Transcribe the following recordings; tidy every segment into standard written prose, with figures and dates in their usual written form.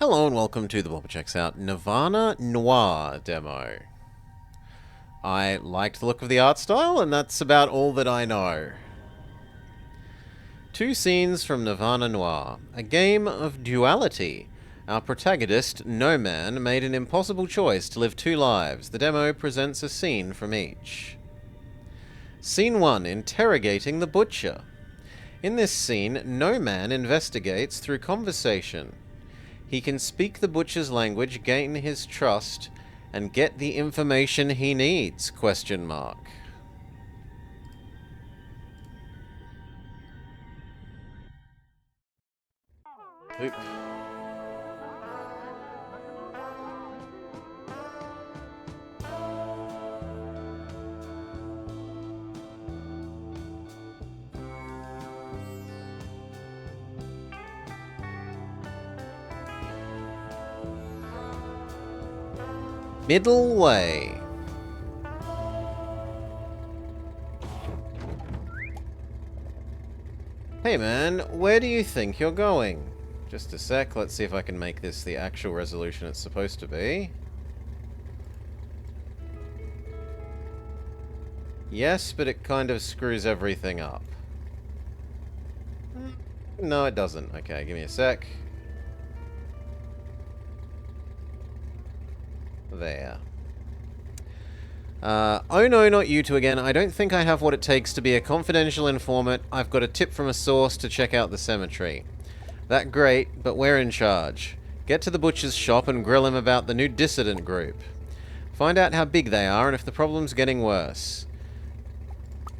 Hello and welcome to the Blobber Checks Out Nirvana Noir demo. I liked the look of the art style, and that's about all that I know. Two scenes from Nirvana Noir, a game of duality. Our protagonist, No Man, made an impossible choice to live two lives. The demo presents a scene from each. Scene 1, Interrogating the Butcher. In this scene, No Man investigates through conversation. He can speak the butcher's language, gain his trust, and get the information he needs, ? Oop. Middle way. Hey man, where do you think you're going? Just a sec, let's see if I can make this the actual resolution it's supposed to be. Yes, but it kind of screws everything up. No, it doesn't. Okay, give me a sec. There. Oh no, not you two again. I don't think I have what it takes to be a confidential informant. I've got a tip from a source to check out the cemetery. That great, but we're in charge. Get to the butcher's shop and grill him about the new dissident group. Find out how big they are and if the problem's getting worse.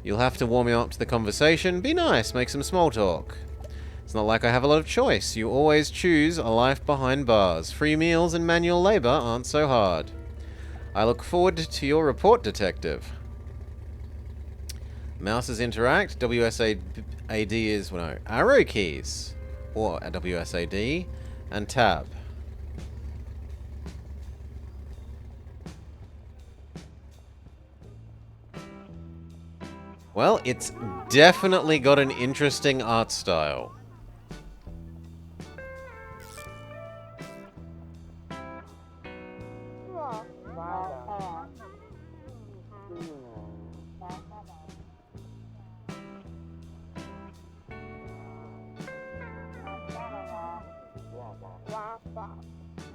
You'll have to warm him up to the conversation. Be nice, make some small talk. It's not like I have a lot of choice. You always choose a life behind bars. Free meals and manual labor aren't so hard. I look forward to your report, detective. Mouses interact. WSAD is, well, no, arrow keys. Or WSAD and tab. Well, it's definitely got an interesting art style.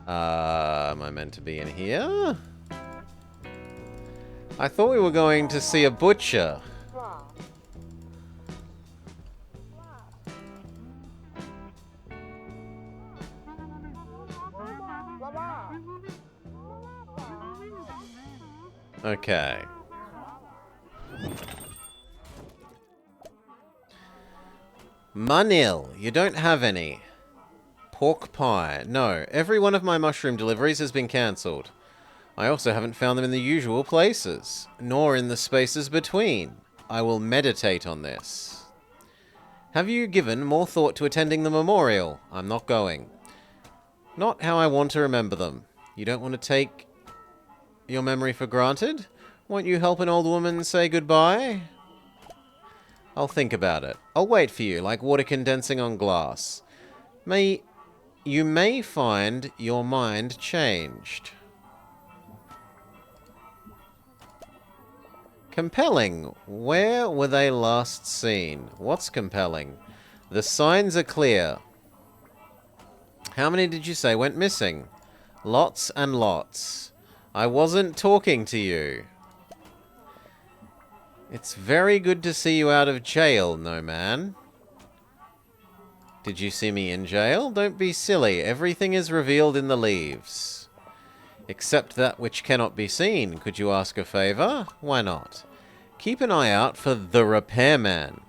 Am I meant to be in here? I thought we were going to see a butcher. Okay. Manil, you don't have any. Pork pie. No, every one of my mushroom deliveries has been cancelled. I also haven't found them in the usual places, nor in the spaces between. I will meditate on this. Have you given more thought to attending the memorial? I'm not going. Not how I want to remember them. You don't want to take your memory for granted? Won't you help an old woman say goodbye? I'll think about it. I'll wait for you, like water condensing on glass. You may find your mind changed. Compelling. Where were they last seen? What's compelling? The signs are clear. How many did you say went missing? Lots and lots. I wasn't talking to you. It's very good to see you out of jail, No Man. Did you see me in jail? Don't be silly. Everything is revealed in the leaves. Except that which cannot be seen. Could you ask a favor? Why not? Keep an eye out for the repairman.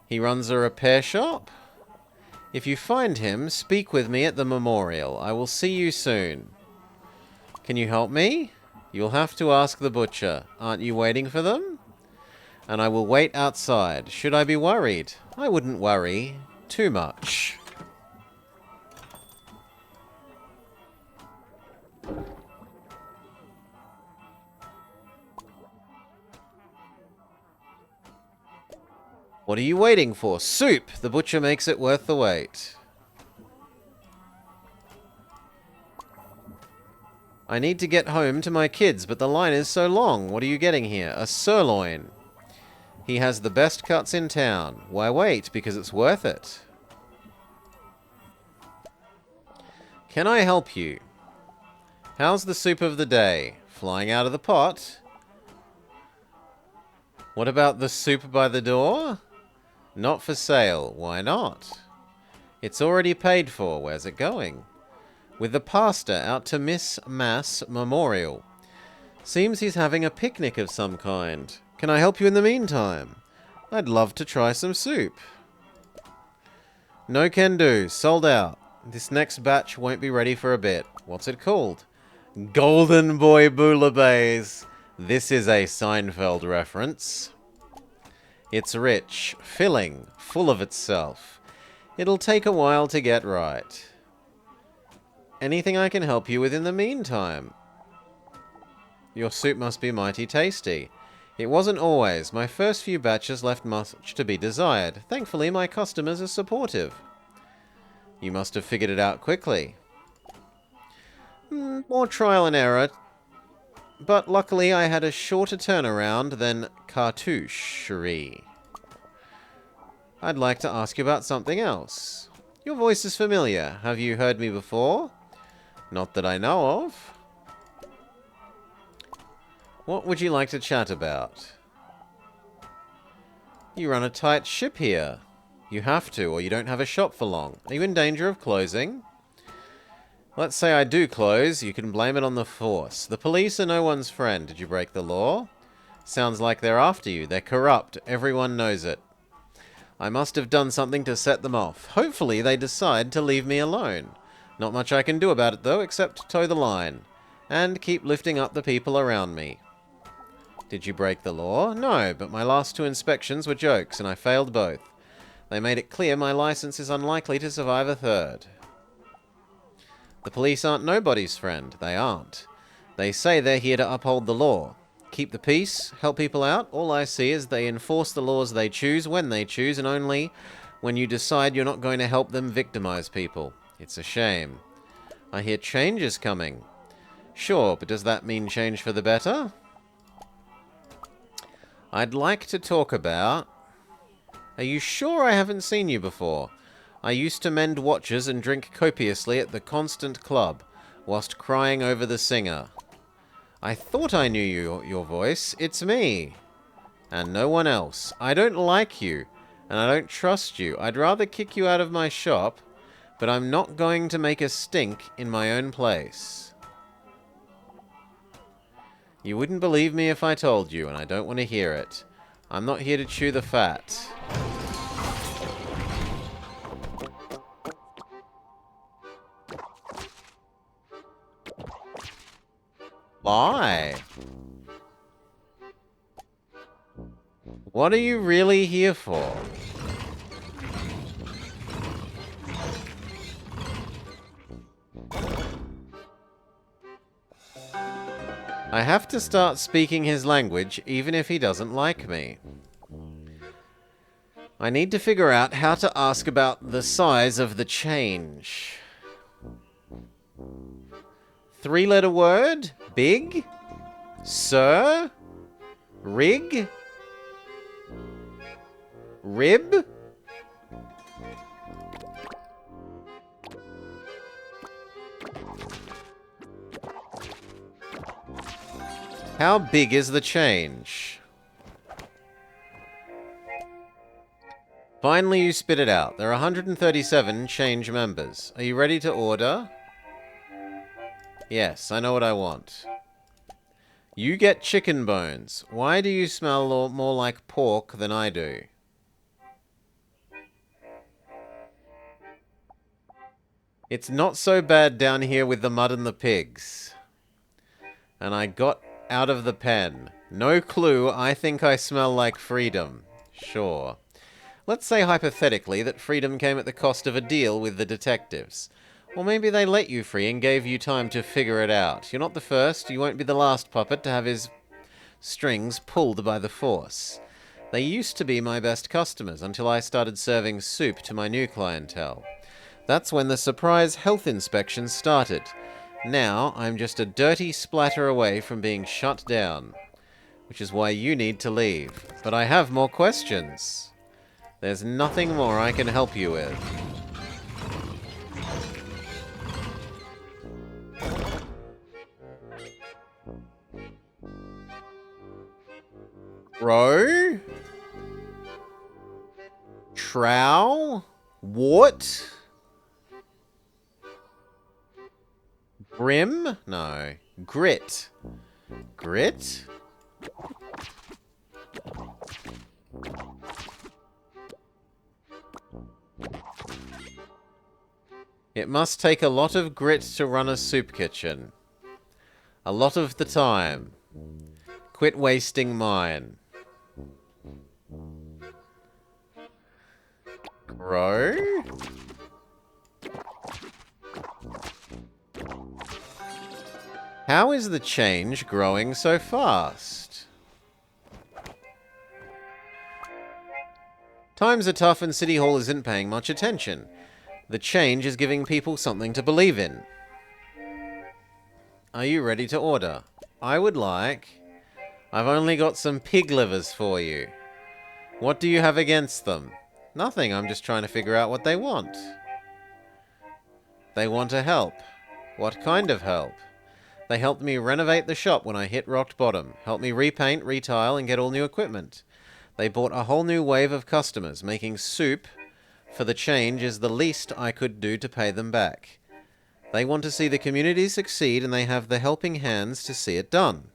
He runs a repair shop? If you find him, speak with me at the memorial. I will see you soon. Can you help me? You'll have to ask the butcher. Aren't you waiting for them? And I will wait outside. Should I be worried? I wouldn't worry too much. What are you waiting for? Soup! The butcher makes it worth the wait. I need to get home to my kids, but the line is so long. What are you getting here? A sirloin. He has the best cuts in town. Why wait? Because it's worth it. Can I help you? How's the soup of the day? Flying out of the pot? What about the soup by the door? Not for sale. Why not? It's already paid for. Where's it going? With the pastor out to Miss Mass Memorial. Seems he's having a picnic of some kind. Can I help you in the meantime? I'd love to try some soup. No can do. Sold out. This next batch won't be ready for a bit. What's it called? Golden Boy Bouillabaisse. This is a Seinfeld reference. It's rich, filling, full of itself. It'll take a while to get right. Anything I can help you with in the meantime? Your soup must be mighty tasty. It wasn't always. My first few batches left much to be desired. Thankfully, my customers are supportive. You must have figured it out quickly. More trial and error. But luckily, I had a shorter turnaround than cartoucherie. I'd like to ask you about something else. Your voice is familiar. Have you heard me before? Not that I know of. What would you like to chat about? You run a tight ship here. You have to, or you don't have a shop for long. Are you in danger of closing? Let's say I do close, you can blame it on the force. The police are no one's friend. Did you break the law? Sounds like they're after you. They're corrupt. Everyone knows it. I must have done something to set them off. Hopefully they decide to leave me alone. Not much I can do about it, though, except toe the line. And keep lifting up the people around me. Did you break the law? No, but my last 2 inspections were jokes, and I failed both. They made it clear my license is unlikely to survive a 3rd. The police aren't nobody's friend. They aren't. They say they're here to uphold the law. Keep the peace, help people out. All I see is they enforce the laws they choose, when they choose, and only when you decide you're not going to help them victimize people. It's a shame. I hear change is coming. Sure, but does that mean change for the better? I'd like to talk about... Are you sure I haven't seen you before? I used to mend watches and drink copiously at the Constant Club, whilst crying over the singer. I thought I knew your voice. It's me. And no one else. I don't like you, and I don't trust you. I'd rather kick you out of my shop, but I'm not going to make a stink in my own place. You wouldn't believe me if I told you, and I don't want to hear it. I'm not here to chew the fat. Why? What are you really here for? I have to start speaking his language, even if he doesn't like me. I need to figure out how to ask about the size of the change. 3-letter word? Big? Sir? Rig? Rib? How big is the change? Finally, you spit it out. There are 137 change members. Are you ready to order? Yes, I know what I want. You get chicken bones. Why do you smell more like pork than I do? It's not so bad down here with the mud and the pigs. And I got out of the pen. No clue, I think I smell like freedom. Sure. Let's say hypothetically that freedom came at the cost of a deal with the detectives. Or maybe they let you free and gave you time to figure it out. You're not the first, you won't be the last puppet to have his strings pulled by the force. They used to be my best customers until I started serving soup to my new clientele. That's when the surprise health inspection started. Now, I'm just a dirty splatter away from being shut down, which is why you need to leave. But I have more questions. There's nothing more I can help you with. Row? Trow? Wart? Grim? No. Grit. Grit? It must take a lot of grit to run a soup kitchen. A lot of the time. Quit wasting mine. Grow? How is the change growing so fast? Times are tough and City Hall isn't paying much attention. The change is giving people something to believe in. Are you ready to order? I would like... I've only got some pig livers for you. What do you have against them? Nothing, I'm just trying to figure out what they want. They want to help. What kind of help? They helped me renovate the shop when I hit rock bottom, helped me repaint, retile, and get all new equipment. They brought a whole new wave of customers. Making soup for the change is the least I could do to pay them back. They want to see the community succeed, and they have the helping hands to see it done.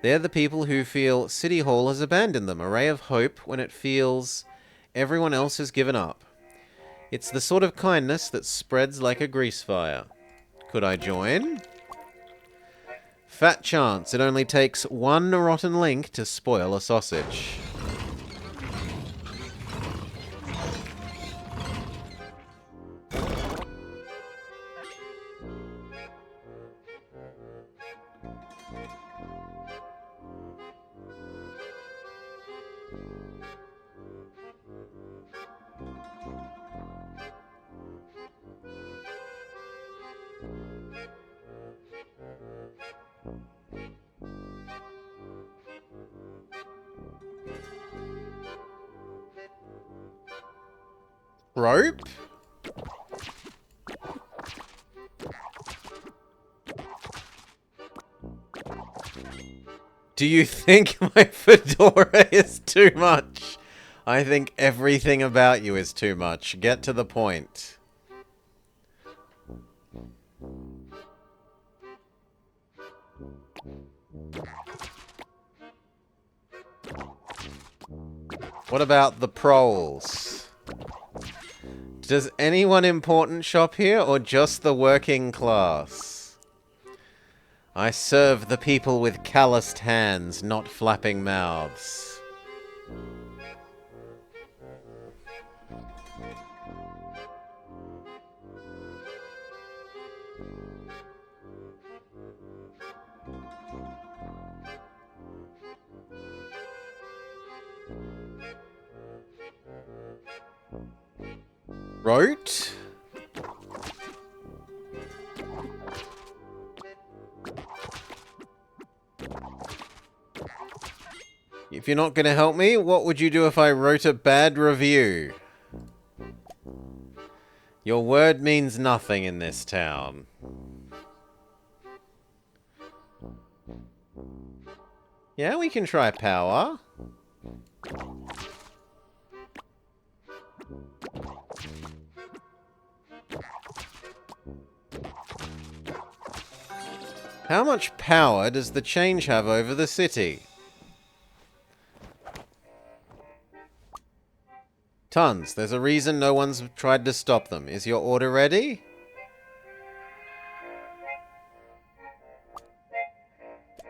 They're the people who feel City Hall has abandoned them, a ray of hope when it feels everyone else has given up. It's the sort of kindness that spreads like a grease fire. Could I join? Fat chance. It only takes one rotten link to spoil a sausage. Rope? Do you think my fedora is too much? I think everything about you is too much. Get to the point. What about the proles? Does anyone important shop here, or just the working class? I serve the people with calloused hands, not flapping mouths. Rote? If you're not going to help me, what would you do if I wrote a bad review? Your word means nothing in this town. Yeah, we can try power. How much power does the change have over the city? Tons. There's a reason no one's tried to stop them. Is your order ready?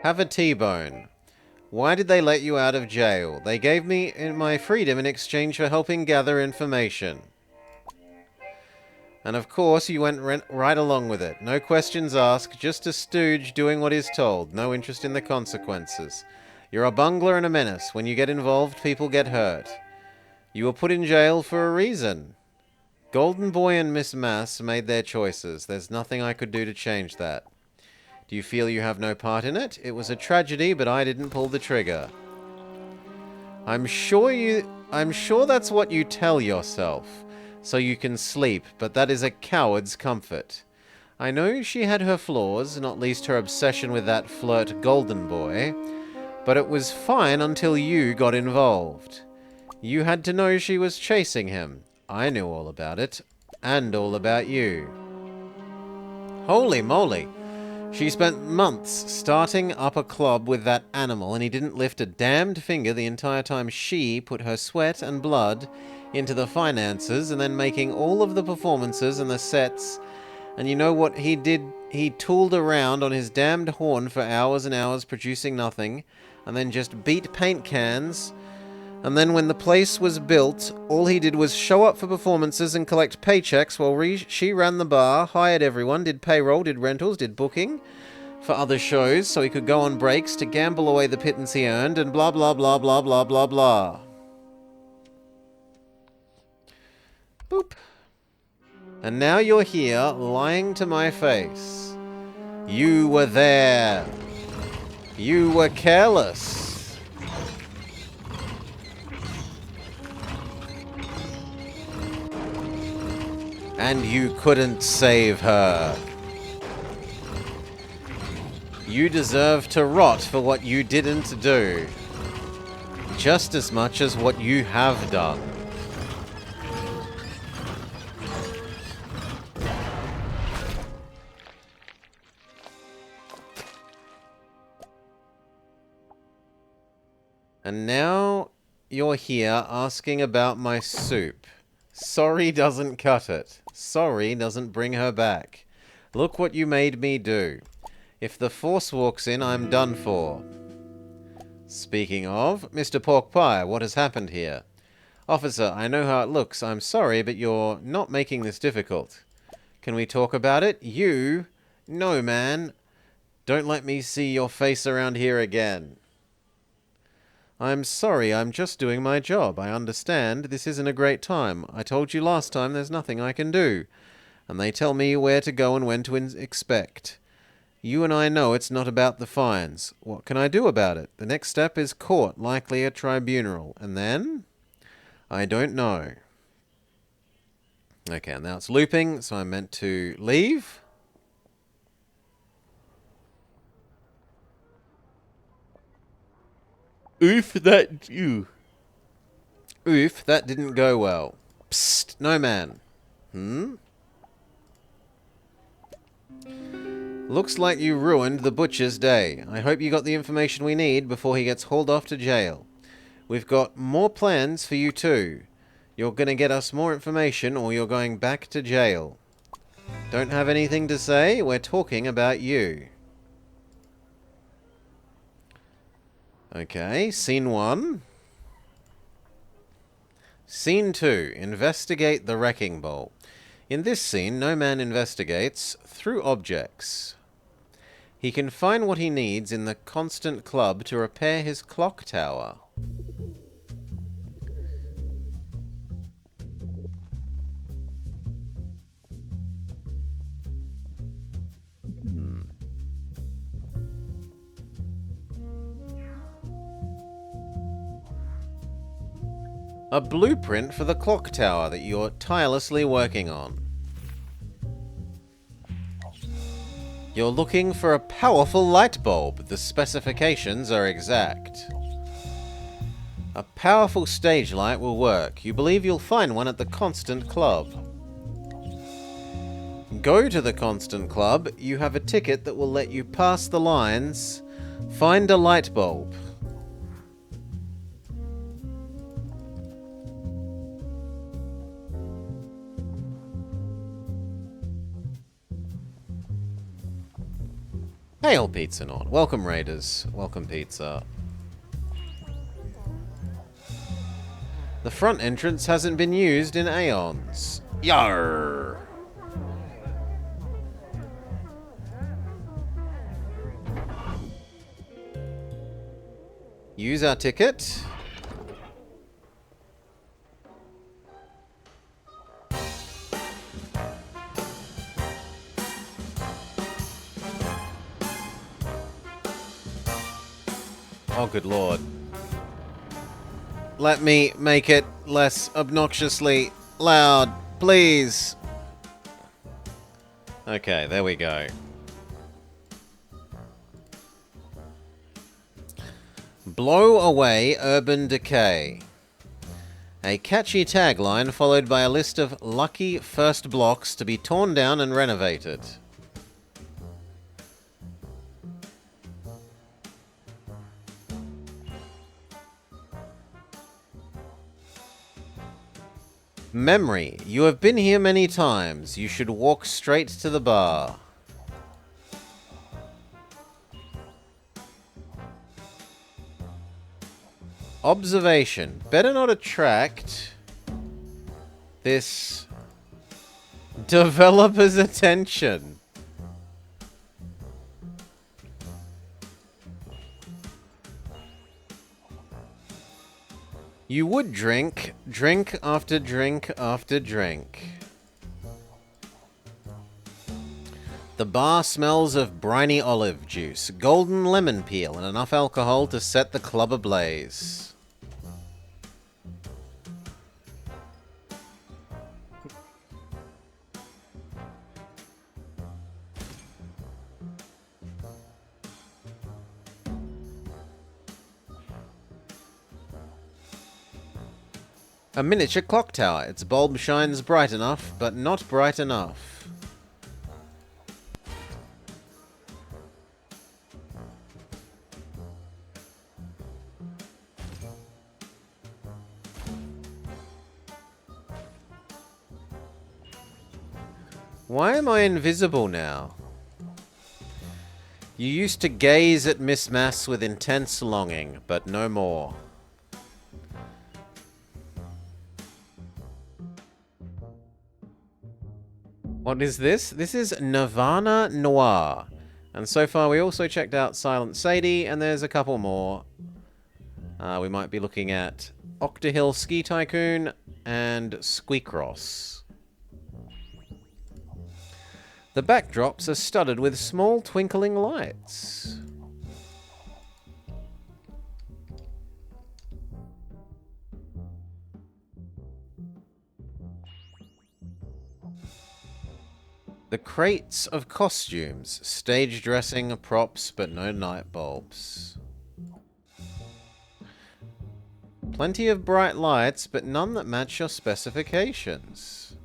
Have a T-bone. Why did they let you out of jail? They gave me my freedom in exchange for helping gather information. And of course, you went right along with it. No questions asked, just a stooge doing what is told. No interest in the consequences. You're a bungler and a menace. When you get involved, people get hurt. You were put in jail for a reason. Golden Boy and Miss Mass made their choices. There's nothing I could do to change that. Do you feel you have no part in it? It was a tragedy, but I didn't pull the trigger. I'm sure that's what you tell yourself, so you can sleep, but that is a coward's comfort. I know she had her flaws, not least her obsession with that flirt Golden Boy, but it was fine until you got involved. You had to know she was chasing him. I knew all about it, and all about you. Holy moly! She spent months starting up a club with that animal, and he didn't lift a damned finger the entire time she put her sweat and blood into the finances and then making all of the performances and the sets. And you know what he did? He tooled around on his damned horn for hours and hours producing nothing, and then just beat paint cans. And then when the place was built, all he did was show up for performances and collect paychecks while she ran the bar, hired everyone, did payroll, did rentals, did booking for other shows so he could go on breaks to gamble away the pittance he earned, and blah blah blah blah blah blah blah. Boop. And now you're here, lying to my face. You were there. You were careless. And you couldn't save her. You deserve to rot for what you didn't do. Just as much as what you have done. And now you're here asking about my soup. Sorry doesn't cut it. Sorry doesn't bring her back. Look what you made me do. If the Force walks in, I'm done for. Speaking of, Mr. Pork Pie, what has happened here? Officer, I know how it looks. I'm sorry, but you're not making this difficult. Can we talk about it? You? No, man. Don't let me see your face around here again. I'm sorry, I'm just doing my job. I understand this isn't a great time. I told you last time there's nothing I can do. And they tell me where to go and when to expect. You and I know it's not about the fines. What can I do about it? The next step is court, likely a tribunal. And then? I don't know. Okay, now it's looping, so I'm meant to leave. Oof, that didn't go well. Psst, no man. Looks like you ruined the butcher's day. I hope you got the information we need before he gets hauled off to jail. We've got more plans for you too. You're gonna get us more information or you're going back to jail. Don't have anything to say? We're talking about you. Okay, scene 1. Scene 2. Investigate the wrecking ball. In this scene, no man investigates through objects. He can find what he needs in the Constant Club to repair his clock tower. A blueprint for the clock tower that you're tirelessly working on. You're looking for a powerful light bulb. The specifications are exact. A powerful stage light will work. You believe you'll find one at the Constant Club. Go to the Constant Club. You have a ticket that will let you pass the lines. Find a light bulb. Hail Pizza Nord. Welcome Raiders. Welcome Pizza. The front entrance hasn't been used in aeons. Yarr! Use our ticket. Oh, good lord. Let me make it less obnoxiously loud, please. Okay, there we go. Blow away urban decay. A catchy tagline followed by a list of lucky first blocks to be torn down and renovated. Memory. You have been here many times. You should walk straight to the bar. Observation. Better not attract this developer's attention. You would drink after drink after drink. The bar smells of briny olive juice, golden lemon peel, and enough alcohol to set the club ablaze. A miniature clock tower. Its bulb shines bright enough, but not bright enough. Why am I invisible now? You used to gaze at Miss Mass with intense longing, but no more. What is this? This is Nirvana Noir. And so far we also checked out Silent Sadie, and there's a couple more. We might be looking at Octahill Ski Tycoon and Squeakross. The backdrops are studded with small twinkling lights. The crates of costumes, stage dressing, props, but no night bulbs. Plenty of bright lights, but none that match your specifications.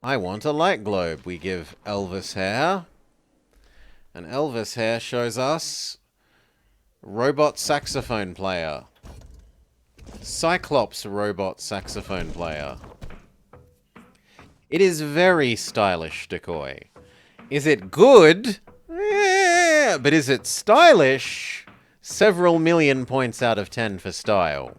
I want a light globe, we give Elvis Hair. And Elvis Hair shows us robot saxophone player. Cyclops robot saxophone player. It is very stylish decoy. Is it good? Yeah, but is it stylish? Several million points out of 10 for style.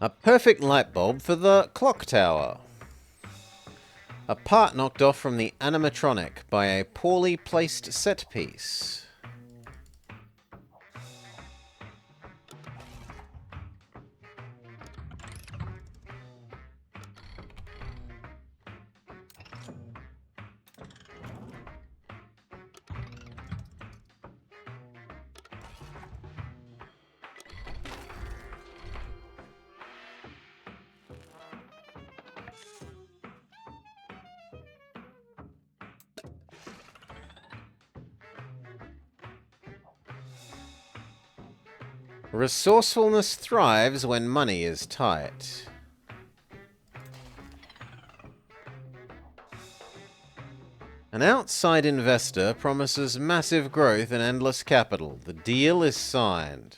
A perfect light bulb for the clock tower. A part knocked off from the animatronic by a poorly placed set piece. Resourcefulness thrives when money is tight. An outside investor promises massive growth and endless capital. The deal is signed.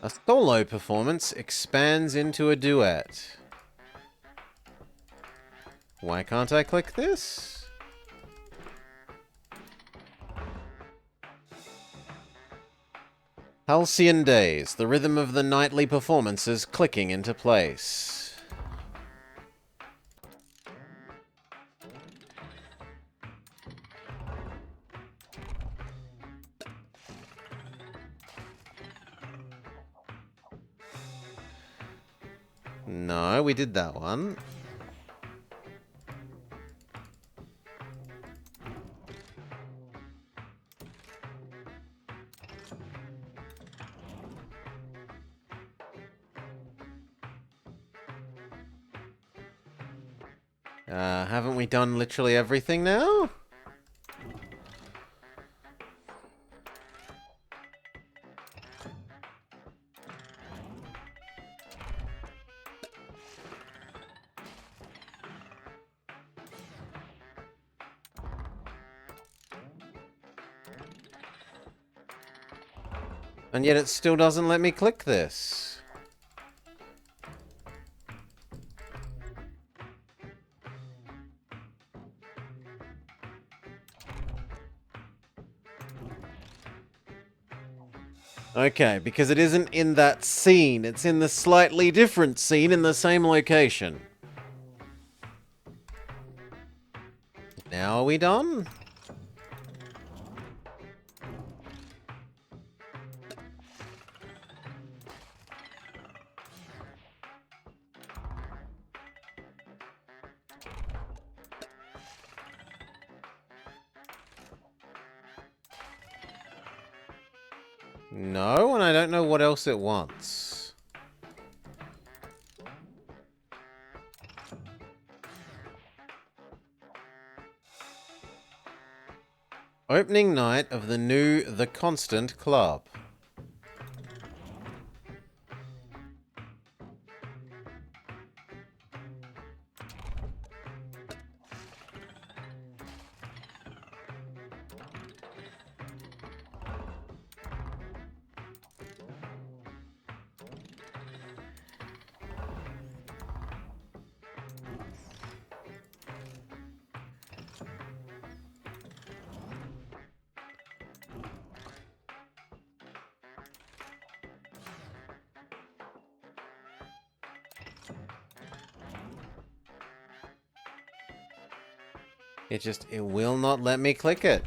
A solo performance expands into a duet. Why can't I click this? Halcyon days, the rhythm of the nightly performances clicking into place. No, we did that one. Haven't we done literally everything now? And yet it still doesn't let me click this. Okay, because it isn't in that scene. It's in the slightly different scene in the same location. Now are we done? No, and I don't know what else it wants. Opening night of the new The Constant Club. It will not let me click it.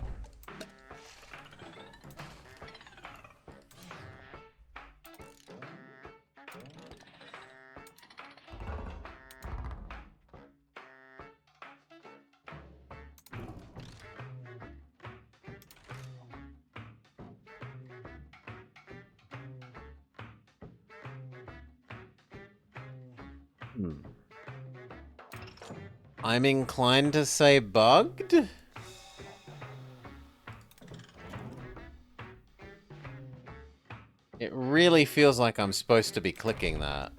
I'm inclined to say bugged. It really feels like I'm supposed to be clicking that.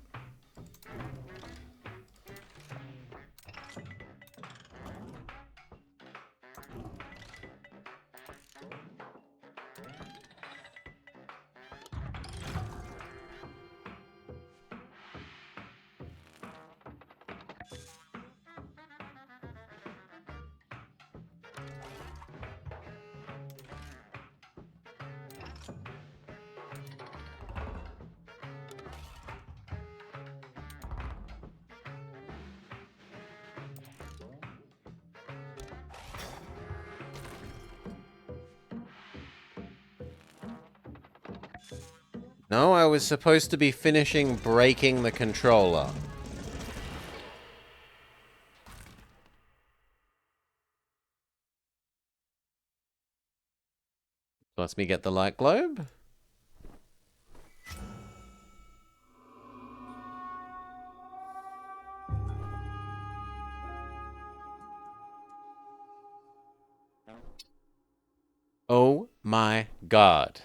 No, I was supposed to be finishing breaking the controller. Lets me get the light globe. Oh my god.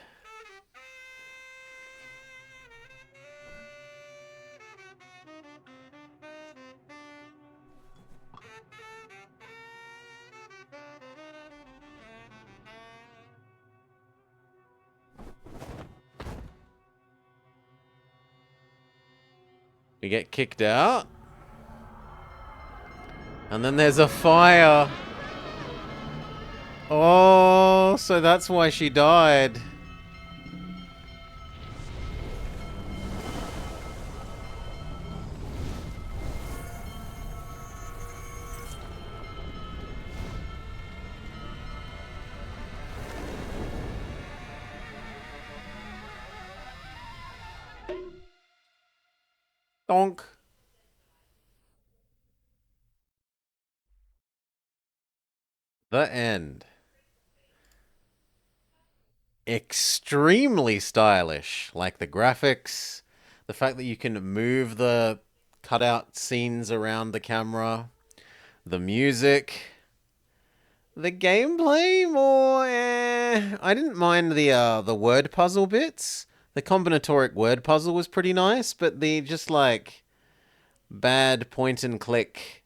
We get kicked out. And then there's a fire. Oh, so that's why she died. Donk. The end. Extremely stylish. Like the graphics, the fact that you can move the cutout scenes around the camera, the music, the gameplay more. I didn't mind the word puzzle bits. The combinatoric word puzzle was pretty nice, but the just like bad point and click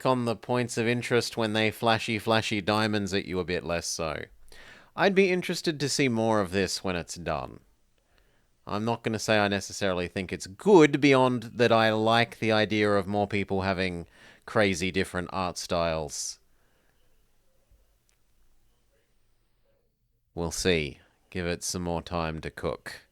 on the points of interest when they flashy diamonds at you a bit less so. I'd be interested to see more of this when it's done. I'm not going to say I necessarily think it's good beyond that I like the idea of more people having crazy different art styles. We'll see. Give it some more time to cook.